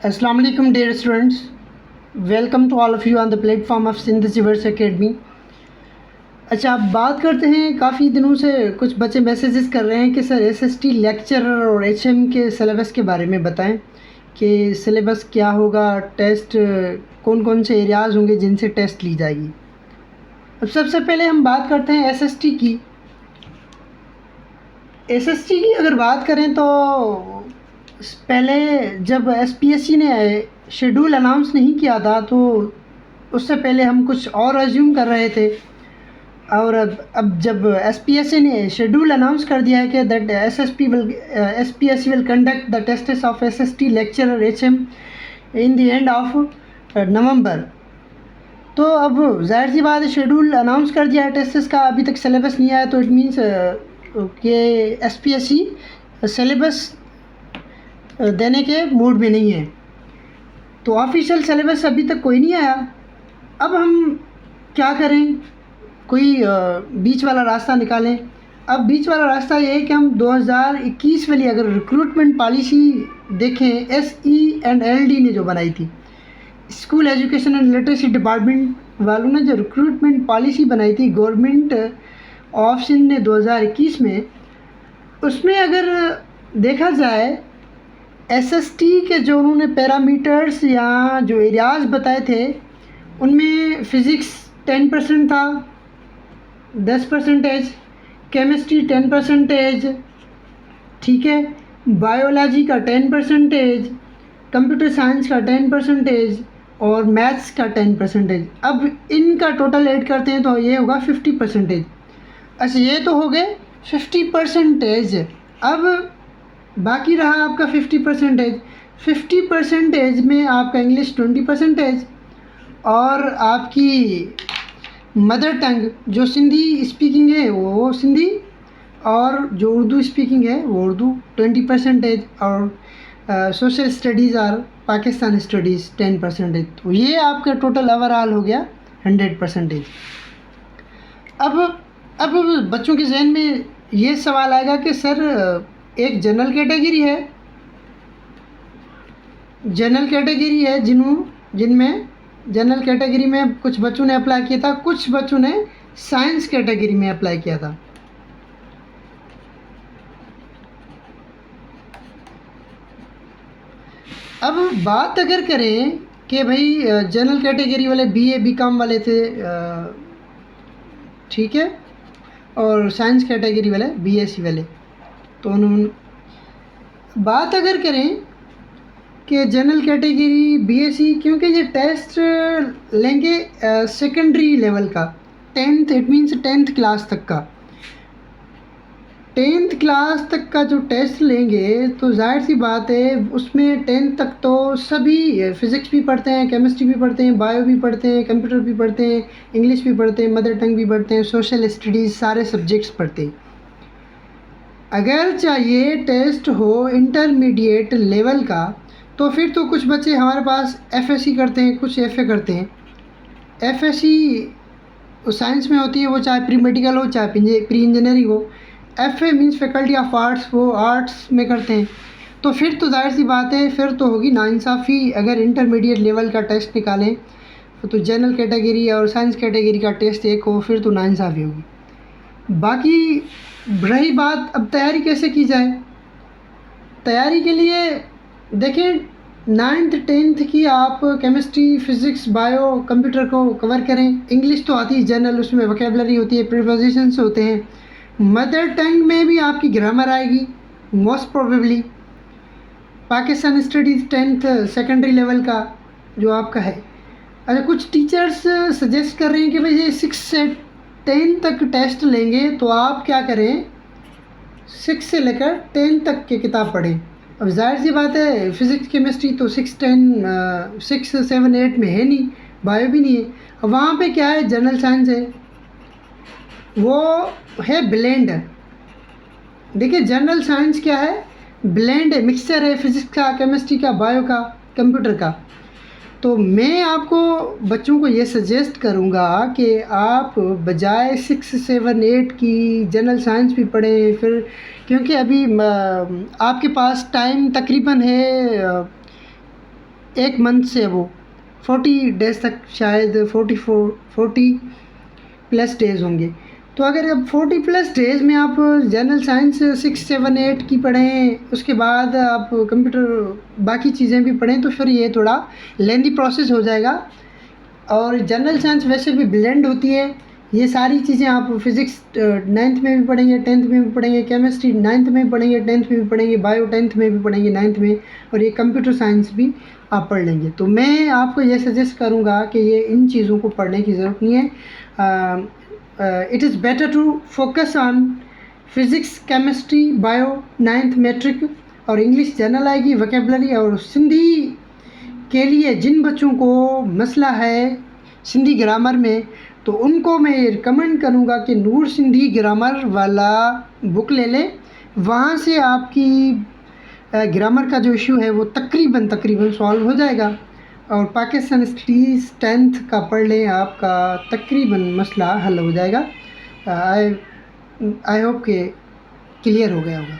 Assalamu alaikum dear students, welcome to all of you on the platform of Sindh सिवर्स academy. अच्छा, आप बात करते हैं, काफ़ी दिनों से कुछ बच्चे मैसेजेस कर रहे हैं कि सर एसएसटी लेक्चरर और एचएम के सिलेबस के बारे में बताएं कि सिलेबस क्या होगा, टेस्ट कौन कौन से एरियाज़ होंगे जिनसे टेस्ट ली जाएगी। अब सबसे पहले हम बात करते हैं एसएसटी की। एसएसटी की अगर बात करें तो पहले जब एसपीएससी ने शेड्यूल अनाउंस नहीं किया था तो उससे पहले हम कुछ और अज्यूम कर रहे थे, और अब जब एसपीएससी ने शेड्यूल अनाउंस कर दिया है कि that SPSC will conduct the tests of SST lecturer HM in the end of November, तो अब जाहिर सी बात है शेड्यूल अनाउंस कर दिया है टेस्ट्स का, अभी तक सिलेबस नहीं आया, तो इट मीन्स कि एसपीएससी सिलेबस देने के मूड में नहीं है। तो ऑफिशियल सिलेबस अभी तक कोई नहीं आया। अब हम क्या करें, कोई बीच वाला रास्ता निकालें। अब बीच वाला रास्ता ये है कि हम 2021 वाली अगर रिक्रूटमेंट पॉलिसी देखें, SENLD ने जो बनाई थी, school education and literacy department वालों ने जो रिक्रूटमेंट पॉलिसी बनाई थी गवर्नमेंट ऑफ सिंध ने 2021 में, उसमें अगर देखा जाए एसएसटी के जो उन्होंने पैरामीटर्स या जो एरियाज़ बताए थे उनमें फ़िज़िक्स 10% था, 10%, केमिस्ट्री 10%, ठीक है, बायोलॉजी का 10%, कंप्यूटर साइंस का 10% और मैथ्स का 10%। अब इनका टोटल ऐड करते हैं तो ये होगा 50%। अच्छा, ये तो हो गए 50%। अब बाकी रहा आपका 50%। 50% में आपका इंग्लिश 20% और आपकी मदर टंग जो सिंधी स्पीकिंग है वो सिंधी, और जो उर्दू स्पीकिंग है वो उर्दू 20%, और सोशल स्टडीज़ और पाकिस्तान स्टडीज़ 10%। तो ये आपका टोटल ओवरऑल हो गया 100%। अब बच्चों के जहन में ये सवाल आएगा कि सर एक जनरल कैटेगरी है जिनमें जनरल कैटेगरी में कुछ बच्चों ने अप्लाई किया था, कुछ बच्चों ने साइंस कैटेगरी में अप्लाई किया था। अब बात अगर करें कि भाई जनरल कैटेगरी वाले BA BCom वाले थे, ठीक है, और साइंस कैटेगरी वाले BSc वाले, तो उन्होंने बात अगर करें कि जनरल कैटेगरी BSc, क्योंकि ये टेस्ट लेंगे सेकेंडरी लेवल का, 10th, it means 10th class तक का, 10th क्लास तक का जो टेस्ट लेंगे तो जाहिर सी बात है उसमें 10th तक तो सभी फ़िज़िक्स भी पढ़ते हैं, केमिस्ट्री भी पढ़ते हैं, बायो भी पढ़ते हैं, कंप्यूटर भी पढ़ते हैं, इंग्लिश भी पढ़ते हैं, मदर टंग भी पढ़ते हैं, सोशल स्टडीज़, सारे सब्जेक्ट्स पढ़ते हैं। अगर चाहिए टेस्ट हो इंटरमीडिएट लेवल का तो फिर तो कुछ बच्चे हमारे पास FSC करते हैं, कुछ FA करते हैं। FSC साइंस में होती है, वो चाहे प्री मेडिकल हो चाहे प्री इंजीनियरिंग हो। FA means faculty of arts, वो आर्ट्स में करते हैं। तो फिर तो जाहिर सी बात है, फिर तो होगी नाइंसाफ़ी अगर इंटरमीडिएट लेवल का टेस्ट निकालें तो जनरल कैटेगरी और साइंस कैटेगरी का टेस्ट एक हो, फिर तो नाइंसाफ़ी होगी। बाकी रही बात अब तैयारी कैसे की जाए, तैयारी के लिए देखें 9th 10th की आप केमिस्ट्री, फिज़िक्स, बायो, कंप्यूटर को कवर करें। इंग्लिश तो आती है जनरल, उसमें वोकेबलरी होती है, प्रीपोजिशंस होते हैं। मदर टंग में भी आपकी ग्रामर आएगी most probably. Pakistan studies 10th secondary level का जो आपका है। अच्छा, कुछ टीचर्स सजेस्ट कर रहे हैं कि भाई ये 6 से 10 तक टेस्ट लेंगे तो आप क्या करें, 6 से लेकर 10 तक की किताब पढ़ें। अब जाहिर सी बात है फ़िज़िक्स केमिस्ट्री तो 6 7 8 में है नहीं, बायो भी नहीं है। अब वहाँ पे क्या है, जनरल साइंस है, वो है ब्लेंड। देखिए जनरल साइंस क्या है, ब्लेंड है, मिक्सचर है फिज़िक्स का, केमिस्ट्री का, बायो का, कंप्यूटर का। तो मैं आपको बच्चों को ये सजेस्ट करूँगा कि आप बजाय 6 7 8 की जनरल साइंस भी पढ़ें, फिर क्योंकि अभी आपके पास टाइम तकरीबन है 1 मंथ से वो 40 डेज़ तक, शायद 40 प्लस डेज़ होंगे। तो अगर अब 40 प्लस डेज़ में आप जनरल साइंस 6, 7, 8 की पढ़ें, उसके बाद आप कंप्यूटर बाकी चीज़ें भी पढ़ें, तो फिर ये थोड़ा लेंदी प्रोसेस हो जाएगा। और जनरल साइंस वैसे भी ब्लेंड होती है, ये सारी चीज़ें आप फिज़िक्स 9th में भी पढ़ेंगे, 10th में भी पढ़ेंगे, केमिस्ट्री 9th में भी पढ़ेंगे, 10th में भी पढ़ेंगे, बायो 10th में भी पढ़ेंगे, 9th में, और ये कंप्यूटर साइंस भी आप पढ़ लेंगे। तो मैं आपको ये सजेस्ट करूँगा कि ये इन चीज़ों को पढ़ने की ज़रूरत नहीं है। It is better to focus on physics, chemistry, bio 9th matric, और इंग्लिश जनरल आएगी, वोकेबलरी। और सिंधी के लिए जिन बच्चों को मसला है सिंधी ग्रामर में, तो उनको मैं रिकमेंड करूँगा कि नूर सिंधी ग्रामर वाला बुक ले लें। वहाँ से आपकी ग्रामर का जो इशू है वो तकरीबन सॉल्व हो जाएगा। और पाकिस्तान स्टडीज़ 10th का पढ़ लें, आपका तकरीबन मसला हल हो जाएगा। आई होप कि क्लियर हो गया होगा।